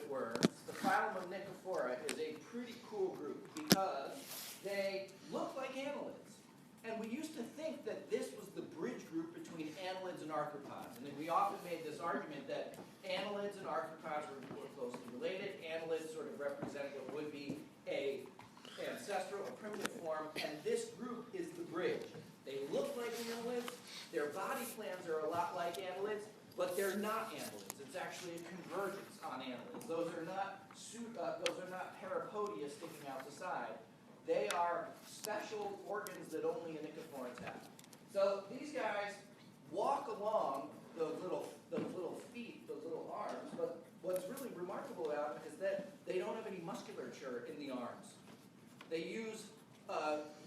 worms, the phylum of Nicophora is a pretty cool group because they look like annelids. And we used to think that this was the bridge group between annelids and arthropods. And then we often made this argument that annelids and arthropods were more closely related. Annelids sort of represented what would be a ancestral or primitive form, and this group is the bridge. They look like annelids, their body plans are a lot like annelids, but they're not annelids. It's actually a convergence on annelids. Those are not parapodia sticking out the side. They are special organs that only anicophorans have. So these guys walk along those little feet, those little arms, but what's really remarkable about it is that they don't have any musculature in the arms. They use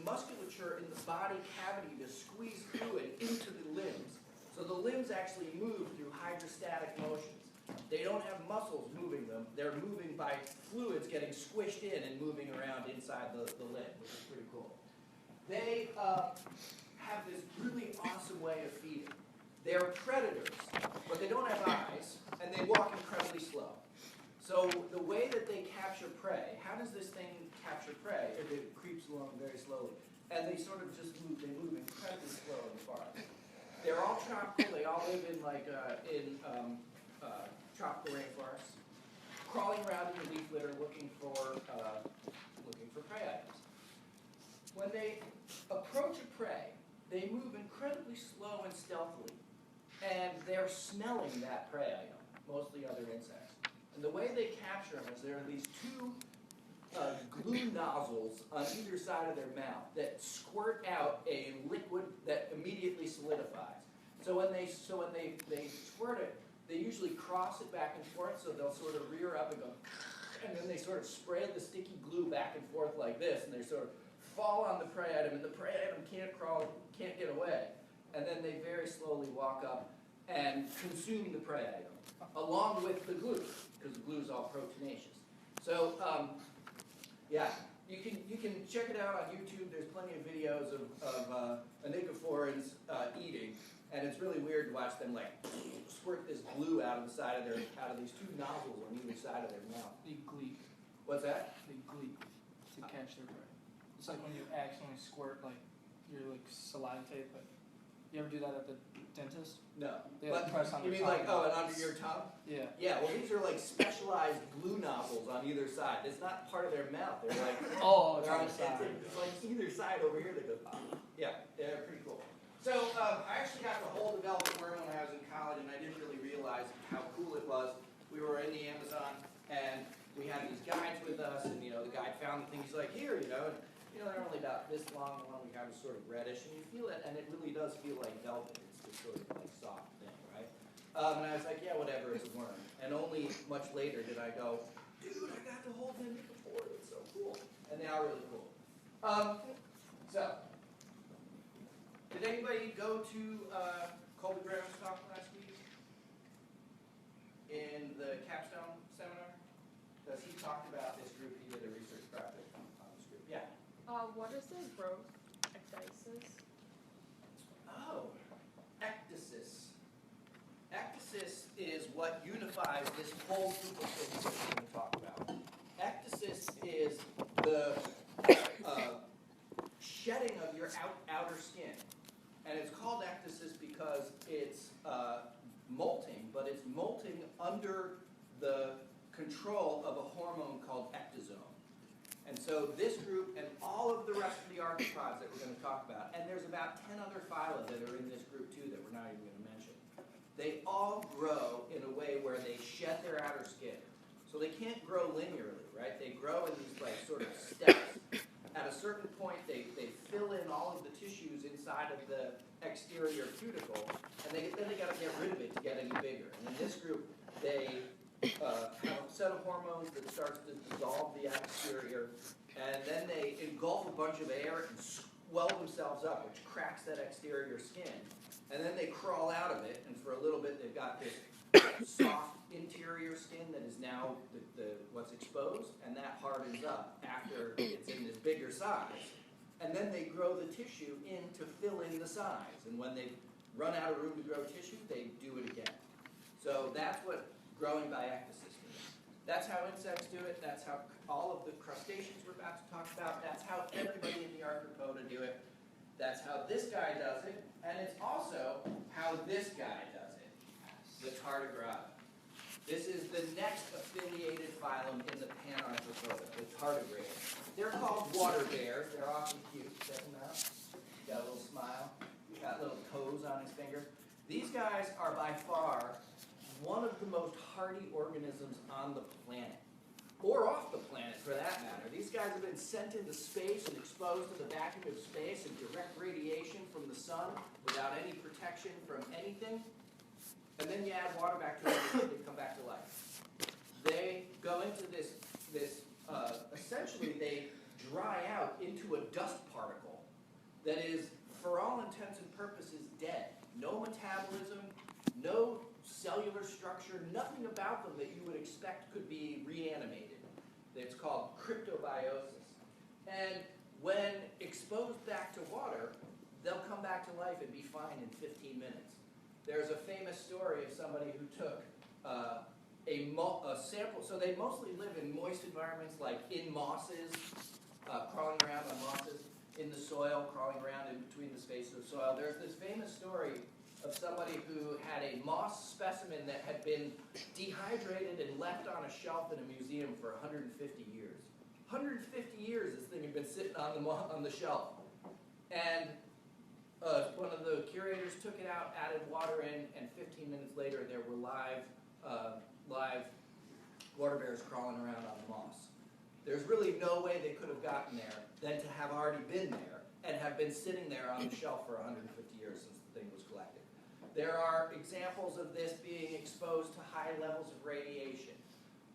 musculature in the body cavity to squeeze fluid into the limbs. So the limbs actually move through hydrostatic motions. They don't have muscles moving them. They're moving by fluids getting squished in and moving around inside the limb, which is pretty cool. They have this really awesome way of feeding. They're predators, but they don't have eyes, and they walk incredibly slow. So the way that they capture prey, how does this thing capture prey? It creeps along very slowly. And they sort of just move, they move incredibly slow in the forest. They're all tropical, they all live in tropical rainforests, crawling around in the leaf litter looking for prey items. When they approach a prey, they move incredibly slow and stealthily, and they're smelling that prey item, mostly other insects. And the way they capture them is there are these two glue nozzles on either side of their mouth that squirt out a liquid that immediately solidifies. So when they squirt it, they usually cross it back and forth, so they'll sort of rear up and go, and then they sort of spread the sticky glue back and forth like this, and they sort of fall on the prey item, and the prey item can't get away. And then they very slowly walk up and consume the prey item, along with the glue, because the glue is all proteinaceous. So, yeah, you can check it out on YouTube. There's plenty of videos of anicophorans eating, and it's really weird to watch them like squirt this glue out of these two nozzles on either side of their mouth. They gleek. What's that? They gleek to catch their prey. It's like when you accidentally squirt your saliva tape, but you ever do that at the dentist? No. They press on you their mean tongue. like, and under your tongue? Yeah. Yeah, well these are like specialized glue nozzles on either side. It's not part of their mouth. They're like, It's they're on the side. It's like either side over here that goes, yeah, they're pretty cool. So I actually got to hold a velvet worm when I was in college, and I didn't really realize how cool it was. We were in the Amazon, and we had these guides with us, and the guide found the thing. He's like, here, and they're only about this long. The one we have is sort of reddish, and you feel it, and it really does feel like velvet. It's this sort of like soft thing, right? And I was like, yeah, whatever, it's a worm. And only much later did I go, dude, I got to hold the Nicophora. It's so cool, and they are really cool. Did anybody go to Colby Brown's talk last week in the capstone seminar? Because he talked about this group. He did a research project on this group. Yeah. What is the growth ecdysis? Oh, ecdysis. Ecdysis is what unifies this whole group of things that we're going to talk about. Ecdysis is the shedding of your outer skin. And it's called ecdysis because it's molting, but it's molting under the control of a hormone called ecdysone. And so this group and all of the rest of the arthropods that we're going to talk about, and there's about 10 other phyla that are in this group too that we're not even going to mention, they all grow in a way where they shed their outer skin. So they can't grow linearly, right? They grow in these like sort of steps. At a certain point, they fill in all of the tissues inside of the exterior cuticle, and then they got to get rid of it to get any bigger. And in this group, they have a set of hormones that starts to dissolve the exterior, and then they engulf a bunch of air and swell themselves up, which cracks that exterior skin. And then they crawl out of it, and for a little bit, they've got this soft interior skin that is now what's exposed, and that hardens up after it's in this bigger size. And then they grow the tissue in to fill in the size. And when they run out of room to grow tissue, they do it again. So that's what growing by ecdysis means. That's how insects do it. That's how all of the crustaceans we're about to talk about. That's how everybody in the arthropoda do it. That's how this guy does it. And it's also how this guy does it, the tardigrade. This is the next affiliated phylum in the Panarthropoda, the tardigrades. They're called water bears. They're awfully cute. Check them out. Got a little smile. Got little toes on his finger. These guys are by far one of the most hardy organisms on the planet, or off the planet for that matter. These guys have been sent into space and exposed to the vacuum of space and direct radiation from the sun without any protection from anything. And then you add water back to them and they come back to life. They go into this essentially they dry out into a dust particle that is, for all intents and purposes, dead. No metabolism, no cellular structure, nothing about them that you would expect could be reanimated. It's called cryptobiosis. And when exposed back to water, they'll come back to life and be fine in 15 minutes. There's a famous story of somebody who took a sample. So they mostly live in moist environments, like in mosses, crawling around on mosses, in the soil, crawling around in between the spaces of soil. There's this famous story of somebody who had a moss specimen that had been dehydrated and left on a shelf in a museum for 150 years. 150 years this thing had been sitting on the shelf. And one of the curators took it out, added water in, and 15 minutes later there were live water bears crawling around on the moss. There's really no way they could have gotten there than to have already been there and have been sitting there on the shelf for 150 years since the thing was collected. There are examples of this being exposed to high levels of radiation,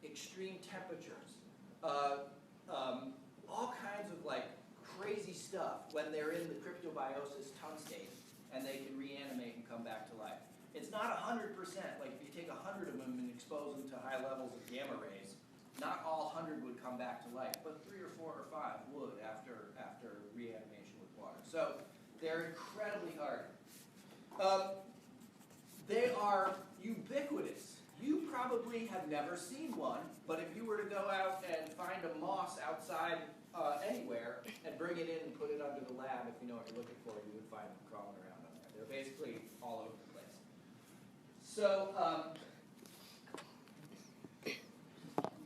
extreme temperatures, all kinds of like crazy stuff when they're in the cryptobiosis tongue state and they can reanimate and come back to life. It's not 100%, like if you take 100 of them and expose them to high levels of gamma rays, not all 100 would come back to life, but 3 or 4 or 5 would after reanimation with water. So they're incredibly hard. They are ubiquitous. You probably have never seen one, but if you were to go out and find a moss outside anywhere and bring it in and put it under the lab, if you know what you're looking for, you would find them crawling around on there. They're basically all over the place. So,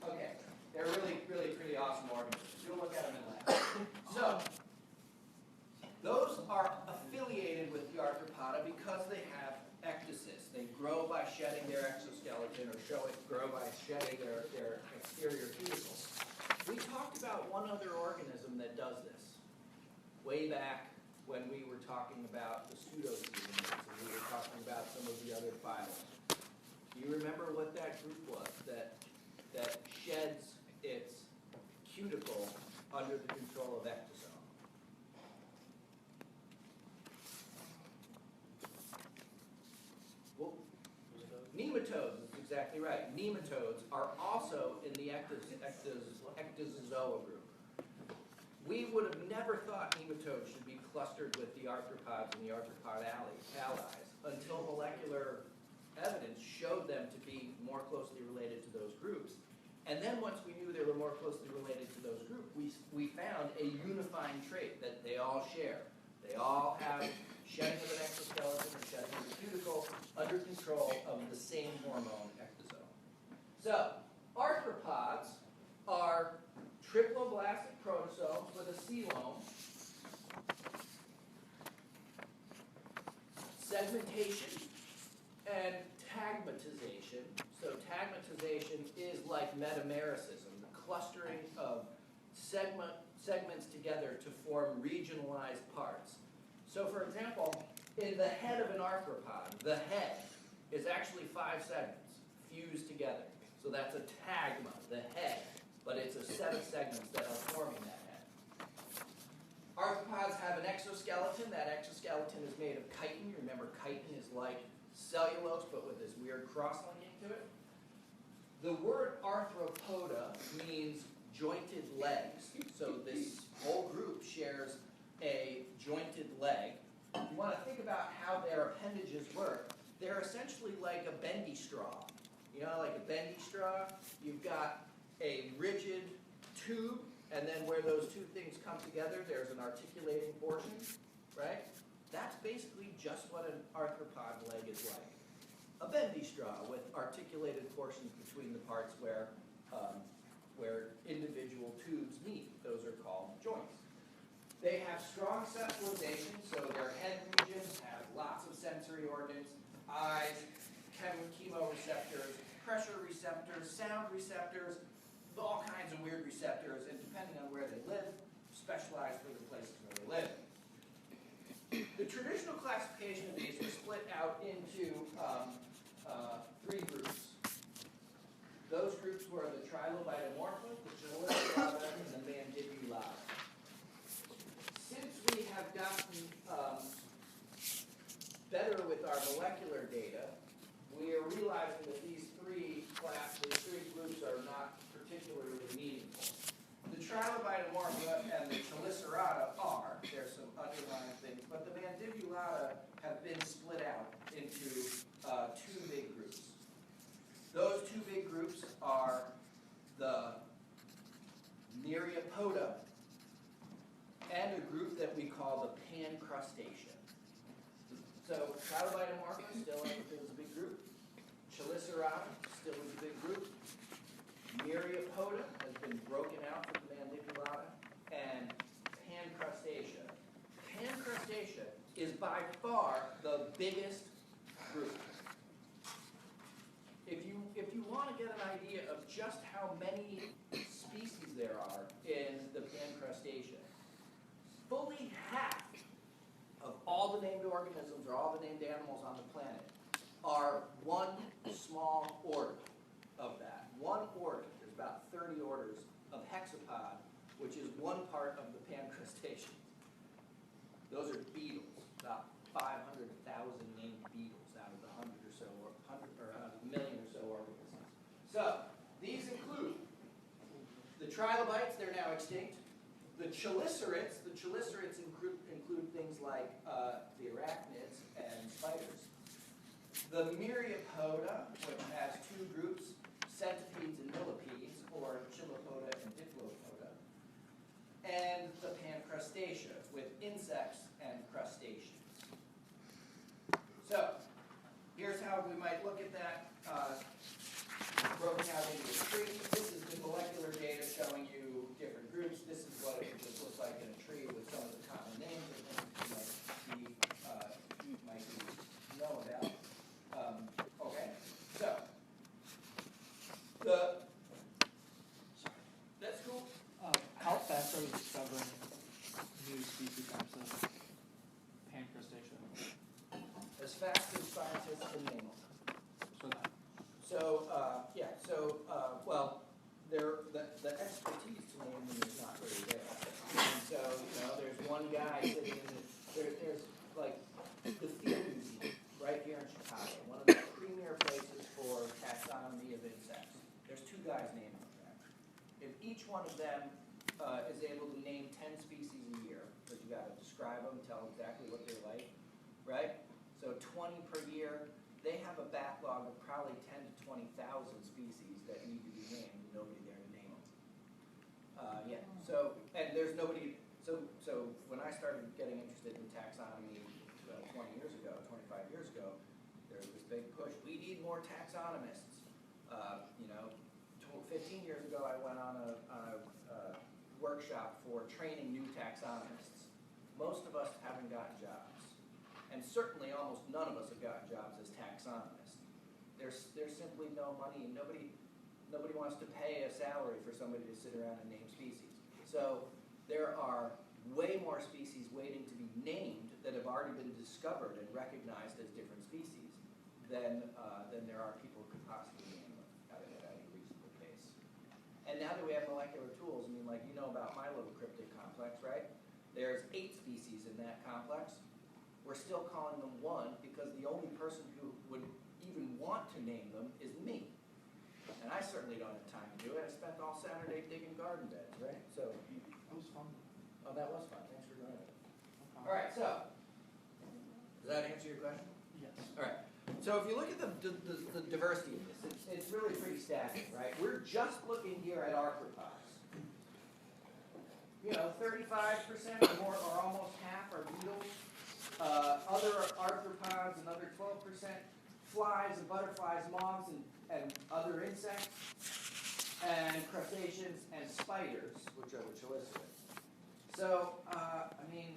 okay, they're really, really pretty awesome organisms. You'll look at them in lab. So, those are affiliated with the arthropoda because they have ecdysis. They grow by shedding their exoskeleton or grow by shedding their exterior cuticles. We talked about one other organism that does this way back when we were talking about the pseudocoelenterates and we were talking about some of the other phylums. Do you remember what that group was that sheds its cuticle under the control of ecdysone? Well, nematodes is exactly right. Nematodes are also in the ecdysozoa group. We would have never thought nematodes should be clustered with the arthropods and the arthropod allies until molecular evidence showed them to be more closely related to those groups. And then once we knew they were more closely related to those groups, we found a unifying trait that they all share. They all have shedding of an exoskeleton or shedding of a cuticle under control of the same hormone, ecdysone. So, arthropods are triploblastic protozoans with a coelom, segmentation, and tagmatization. So tagmatization is like metamerism, the clustering of segments together to form regionalized parts. So for example, in the head of an arthropod, the head is actually 5 segments fused together. So that's a tagma, the head, but it's a set of segments that are forming that head. Arthropods have an exoskeleton. That exoskeleton is made of chitin. You remember chitin is like cellulose, but with this weird cross-linking to it. The word arthropoda means jointed legs. So this whole group shares a jointed leg. You want to think about how their appendages work. They're essentially like a bendy straw. You know, like a bendy straw, you've got a rigid tube, and then where those two things come together, there's an articulating portion, right? That's basically just what an arthropod leg is like. A bendy straw with articulated portions between the parts where individual tubes meet. Those are called joints. They have strong centralization, so their head regions have lots of sensory organs, eyes, chemoreceptors, pressure receptors, sound receptors, all kinds of weird receptors, and depending on where they live, specialized for the places where they live. The traditional classification of these was split out into 3 groups. Those groups were the Trilobitomorpha, the Chalicerata, and the Mandibulata. Since we have gotten better with our molecular data, we are realizing that these three groups are not particularly meaningful. The Trilobitomorpha and the Chalicerata are. There's some underlying things, but the Mandibulata have been split out into 2 big groups. Those 2 big groups are the Myriapoda and a group that we call the Pancrustacea. So Trilobitomorpha still is a big group. Chalicerata still is a big group. Myriapoda has been broken out from the Mandibulata, and Pancrustacea. Pancrustacea is by far the biggest group. If you want to get an idea of just how many species there are in the Pancrustacea, fully half of all the named organisms or all the named animals on the planet are one small order of that. One order. There's about 30 orders of hexapod, which is one part of the Pancrustacea. Those are beetles, about 500,000 named beetles out of the 100 or so, or 1 million or so organisms. So these include the trilobites, they're now extinct. The chelicerates include things like the arachnids and spiders. The Myriapoda, which has 2 groups, centipedes and millipedes, or Chilopoda and Diplopoda. And the Pancrustacea, with insects and crustaceans. So, here's how we might look at that broken out into a tree. This is the molecular data showing you different groups. This is what it would look like in a tree with some of the common names of things you might know about. Okay, so that's cool. How fast are we discovering new species types of Pancrustacea? As fast as scientists can name them. So Well, the expertise to name them is not really there. And so, there's one guy sitting in there's like the Field Museum right here in Chicago, one of the premier places for taxonomy of insects. There's 2 guys named there. If each one of them is able to name 10 species a year, because you got to describe them, tell exactly what they're like, right? So 20 per year. They have a backlog of probably 10 to 20,000 species that need to be named, and nobody there to name them. And there's nobody, so when I started getting interested in taxonomy 20 years ago, 25 years ago, there was this big push. We need more taxonomists. 15 years ago, I went on a workshop for training new taxonomists. Most of us haven't gotten jobs. And certainly almost none of us have gotten jobs as taxonomists. There's simply no money, and nobody wants to pay a salary for somebody to sit around and name species. So there are way more species waiting to be named that have already been discovered and recognized as different species than there are people who could possibly name them at a reasonable pace. And now that we have molecular tools, about my little cryptid complex, right? There's 8 species in that complex. We're still calling them 1 because the only person who would even want to name them is me. And I certainly don't have time to do it. I spent all Saturday digging garden beds, right? So That was fun. Oh, that was fun. Thanks for doing it. No problem. All right, so does that answer your question? Yes. All right. So if you look at the diversity of this, it's really pretty staggering, right? We're just looking here at arthropods. You know, 35% or more, or almost half, are beetles. Other arthropods, another 12%. Flies and butterflies, moths, and other insects. And crustaceans and spiders, which are the chelicerates. So, I mean,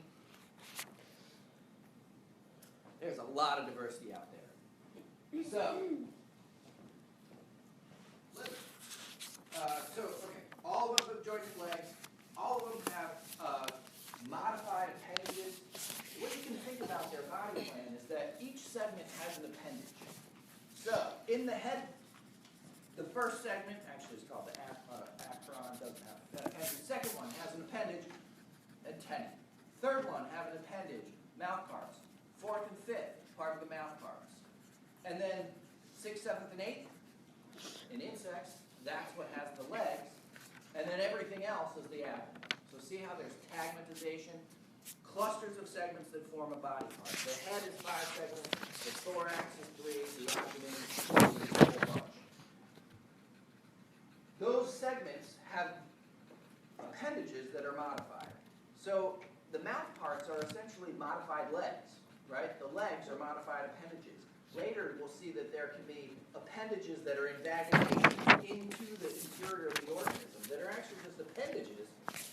there's a lot of diversity out there. So, okay, all of them have jointed legs. All of them have modified appendages. What you can think about their body plan is that each segment has an appendage. So, in the head, the first segment actually is called the apron, doesn't have an appendage. The second one has an appendage, antennae. Third one have an appendage, mouth parts. Fourth and fifth, part of the mouth parts. And then sixth, seventh, and eighth, in insects, that's what has the legs. And then everything else is the abdomen. So see how there's tagmatization? Clusters of segments that form a body part. The head is 5 segments, the thorax is 3, the abdomen is 4, the whole bunch. Those segments have appendages that are modified. So the mouth parts are essentially modified legs, right? The legs are modified appendages. Later, we'll see that there can be appendages that are invagination into the interior of the organism that are actually just appendages,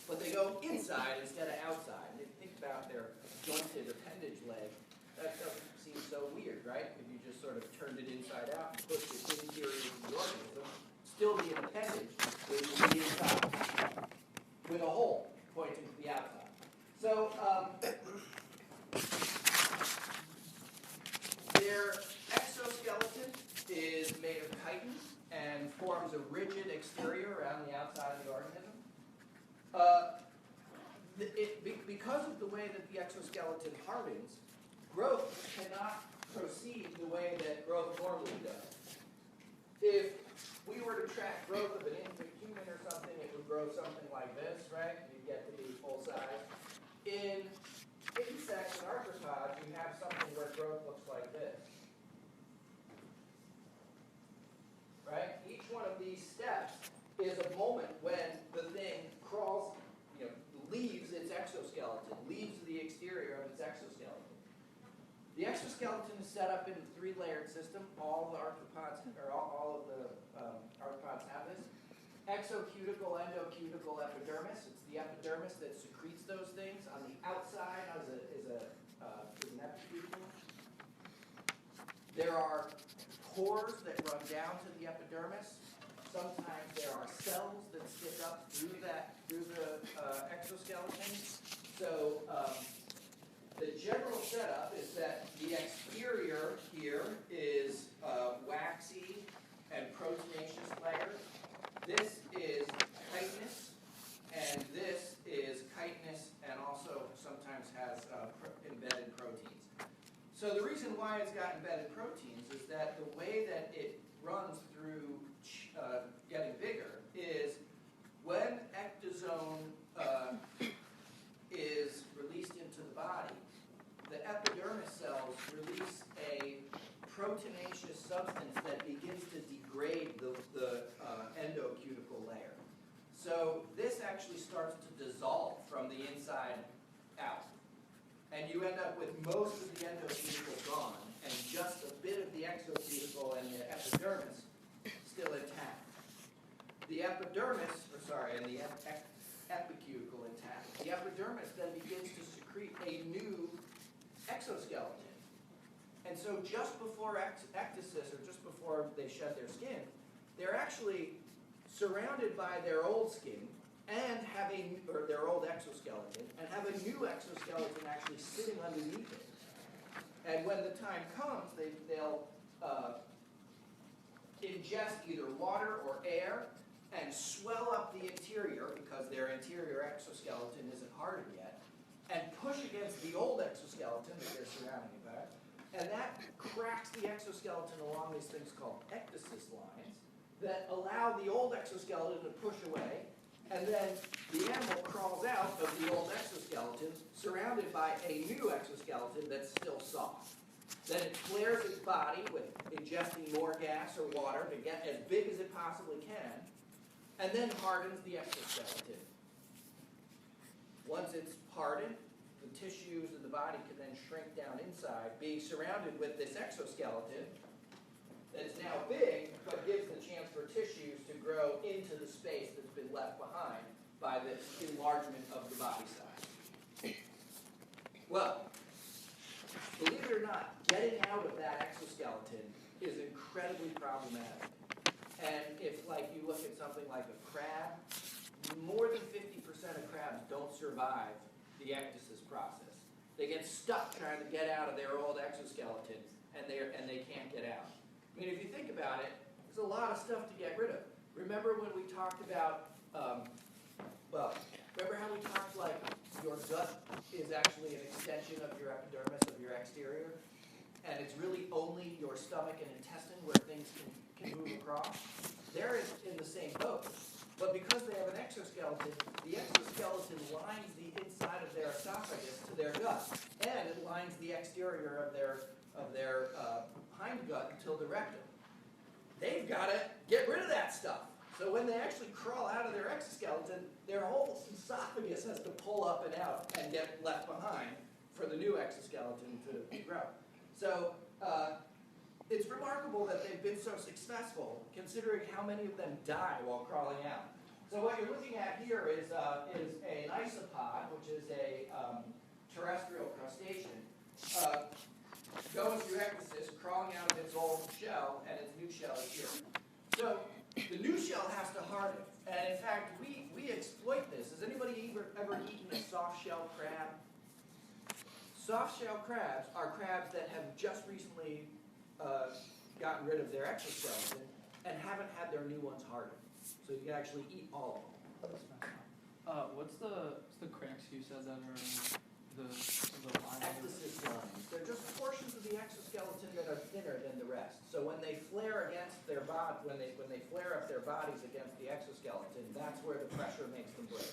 but they go inside instead of outside. And if you think about their jointed appendage leg, that doesn't seem so weird, right? If you just sort of turned it inside out and pushed it interior of the organism, still be an appendage, which is the inside, with a hole pointing to the outside. So, their exoskeleton is made of chitin and forms a rigid exterior around the outside of the organism. Because of the way that the exoskeleton hardens, growth cannot proceed the way that growth normally does. If we were to track growth of an infant human or something, it would grow something like this, right? You'd get to be full size. In insects and arthropods, you have something where growth looks like this. Right? Each one of these steps is a moment when the thing crawls, leaves its exoskeleton, leaves the exterior of its exoskeleton. The exoskeleton is set up in a 3-layered system. All of the arthropods, or all of the arthropods have this. Exocuticle, endocuticle, epidermis. It's the epidermis that secretes those things. On the outside is an epicuticle. There are pores that run down to the epidermis. Sometimes there are cells that stick up through the exoskeleton. So the general setup is that the exterior here is waxy and proteinaceous layer. This is chitinous, and this is chitinous, and also sometimes has embedded proteins. So the reason why it's got embedded proteins is that the way that it runs through getting bigger is when ecdysone is released into the body, the epidermis cells release a proteinaceous substance that begins to degrade the endocuticle layer. So this actually starts to dissolve from the inside out. And you end up with most of the endocuticle gone, and just a bit of the exocuticle and the epidermis still intact. The epidermis, and the epicuticle intact. The epidermis then begins to secrete a new exoskeleton. And so just before ecdysis, or just before they shed their skin, they're actually surrounded by their old skin and or their old exoskeleton, and have a new exoskeleton actually sitting underneath it. And when the time comes, they'll ingest either water or air and swell up the interior, because their interior exoskeleton isn't hardened yet, and push against the old exoskeleton that they're surrounding it by. And that cracks the exoskeleton along these things called ecdysis lines that allow the old exoskeleton to push away, and then the animal crawls out of the old exoskeleton surrounded by a new exoskeleton that's still soft. Then it flares its body with ingesting more gas or water to get as big as it possibly can, and then hardens the exoskeleton. Once it's hardened, the tissues of the body can then shrink down inside, being surrounded with this exoskeleton that is now big, but gives the chance for tissues to grow into the space that's been left behind by this enlargement of the body size. Well, believe it or not, getting out of that exoskeleton is incredibly problematic. And if, like, you look at something like a crab, more than 50% of crabs don't survive the ecdysis process. They get stuck trying to get out of their old exoskeleton, and they can't get out. I mean, if you think about it, there's a lot of stuff to get rid of. Remember when we talked about, remember how we talked like your gut is actually an extension of your epidermis, of your exterior? And it's really only your stomach and intestine where things can move across? They're in the same boat. But because they have an exoskeleton, the exoskeleton lines the inside of their esophagus to their gut, and it lines the exterior of their hindgut until the rectum. They've got to get rid of that stuff. So when they actually crawl out of their exoskeleton, their whole esophagus has to pull up and out and get left behind for the new exoskeleton to grow. So it's remarkable that they've been so successful, considering how many of them die while crawling out. So what you're looking at here is an isopod, which is a terrestrial crustacean, going through ecdysis, crawling out of its old shell, and its new shell is here. So the new shell has to harden. And in fact, we exploit this. Has anybody ever eaten a soft shell crab? Soft shell crabs are crabs that have just recently gotten rid of their exoskeleton and haven't had their new ones hardened. So you can actually eat all of them. What's the cracks you said that are the line? Ecdysis lines. They're just portions of the exoskeleton that are thinner than the rest. So when they flare against their body, when they flare up their bodies against the exoskeleton, that's where the pressure makes them break.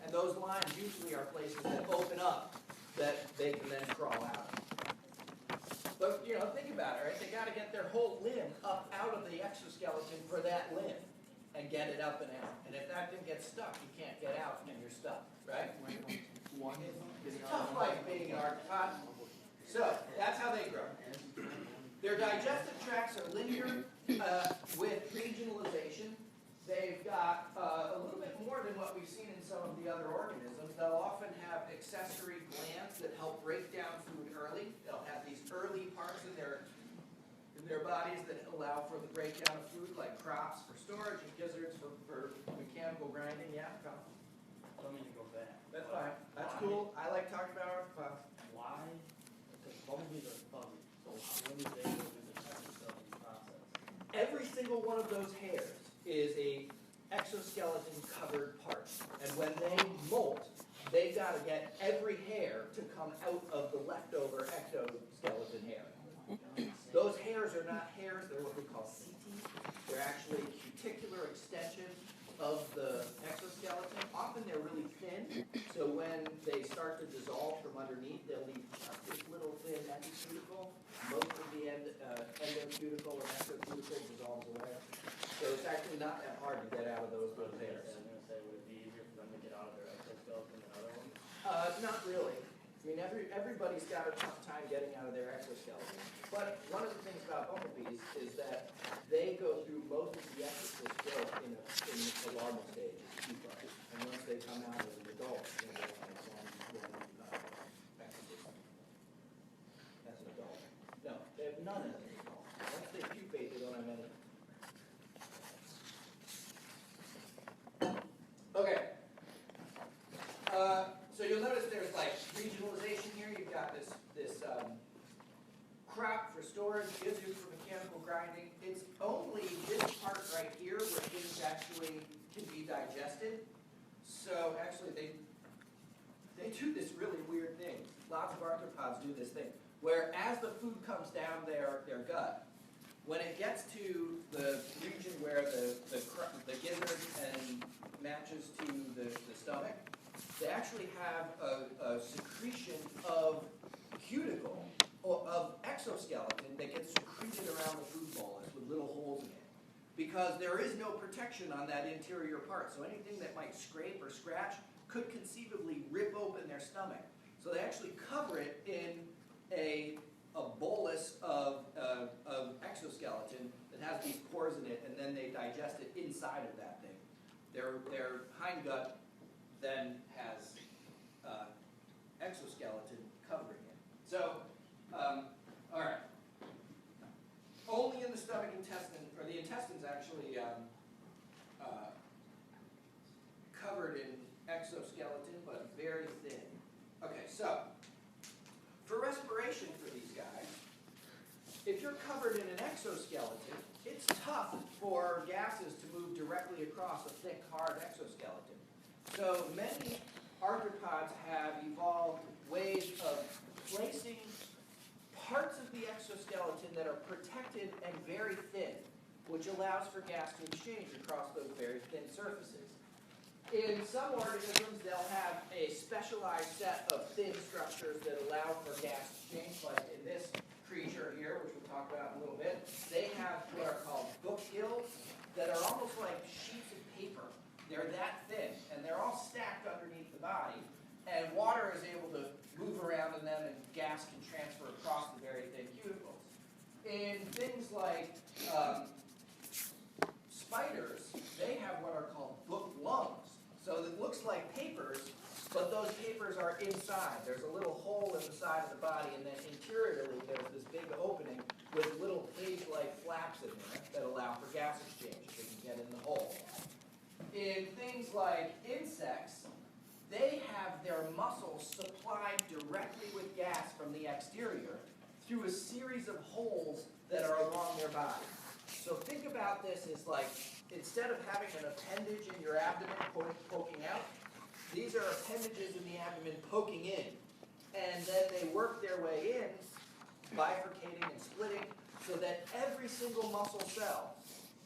And those lines usually are places that open up that they can then crawl out of. But think about it, right? They got to get their whole limb up out of the exoskeleton for that limb and get it up and out. And if that thing gets stuck, you can't get out and you're stuck, right? It's tough life being an arthropod. So that's how they grow. Their digestive tracts are linear with regionalization. They've got a little bit more than what we've seen in some of the other organisms. They'll often have accessory glands that help break down food early. They'll have these early parts in their bodies that allow for the breakdown of food, like crops for storage and gizzards for mechanical grinding. Yeah, come. Don't mean to go back. That's fine. That's cool. I like talking about arthropods. Why? Because bumblebees are fuzzy. So when do they go through the exoskeleton process? Every single one of those hairs is a exoskeleton covered part. And when they molt, they've got to get every hair to come out of the leftover exoskeleton hair. Those hairs are not hairs, they're what we call setae. They're actually cuticular extensions of the exoskeleton. Often they're really thin, so when they start to dissolve from underneath, they'll leave just this little thin epicuticle. Most of the endocuticle or exocuticle dissolves away. So it's actually not that hard to get out of those hairs. I'm going to say, would it be easier for them to get out of their exoskeleton than other ones? Not really. I mean, everybody's got a tough time getting out of their exoskeleton. But one of the things about bumblebees is that they go through most of the ecdysis growth in the larval stage, pupa. And once they come out as an adult, they go on a long exoskeleton. As an adult. No, they have none as an adult. Once they pupate, they don't have any. Okay. So you'll notice there's like regionalization here. You've got this crop for storage, gizzard for mechanical grinding. It's only this part right here where things actually can be digested. So actually they do this really weird thing. Lots of arthropods do this thing, where as the food comes down their gut, when it gets to the region where the gizzard and matches to the stomach, they actually have a secretion of cuticle, or of exoskeleton exoskeleton that gets secreted around the food bolus with little holes in it. Because there is no protection on that interior part, so anything that might scrape or scratch could conceivably rip open their stomach. So they actually cover it in a bolus of exoskeleton that has these pores in it, and then they digest it inside of that thing. Their hindgut then has exoskeleton covering it. So, all right. Only in the stomach intestine, or the intestine's actually covered in exoskeleton, but very thin. Okay, so for respiration for these guys, if you're covered in an exoskeleton, it's tough for gases to move directly across a thick, hard exoskeleton. So many arthropods have evolved ways of placing parts of the exoskeleton that are protected and very thin, which allows for gas to exchange across those very thin surfaces. In some organisms, they'll have a specialized set of thin structures that allow for gas exchange, like in this creature here, which we'll talk about in a little bit. They have what are called book gills that are almost like sheets of paper. They're that thin, and they're all stacked underneath the body, and water is able to move around in them, and gas can transfer across the very thin cuticles. In things like spiders, they have what are called book lungs. So it looks like papers, but those papers are inside. There's a little hole in the side of the body, and then interiorly there's this big opening with little page-like flaps in there that allow for gas exchange if they can get in the hole. In things like insects, they have their muscles supplied directly with gas from the exterior through a series of holes that are along their body. So think about this as like, instead of having an appendage in your abdomen poking out, these are appendages in the abdomen poking in. And then they work their way in, bifurcating and splitting, so that every single muscle cell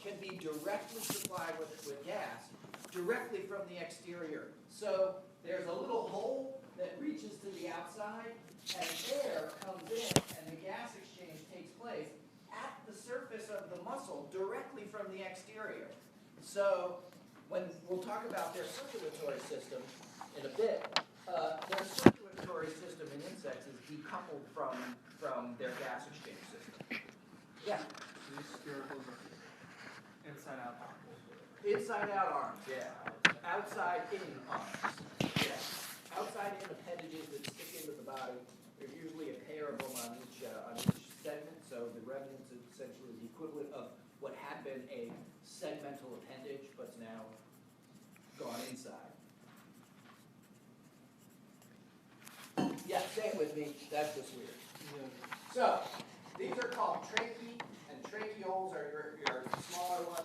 can be directly supplied with gas, directly from the exterior. So there's a little hole that reaches to the outside, and air comes in, and the gas exchange takes place at the surface of the muscle directly from the exterior. So when we'll talk about their circulatory system in a bit, their circulatory system in insects is decoupled from their gas exchange system. Yeah? These spiracles are inside out arms. Inside out arms, yeah. Outside in arms, yeah. Outside in appendages that stick into the body. There's usually a pair of them on each segment, so the remnants is essentially the equivalent of what had been a segmental appendage, but's now gone inside. Yeah, say it with me. That's just weird. Yeah. So, these are called tracheae, and tracheoles are your smaller ones.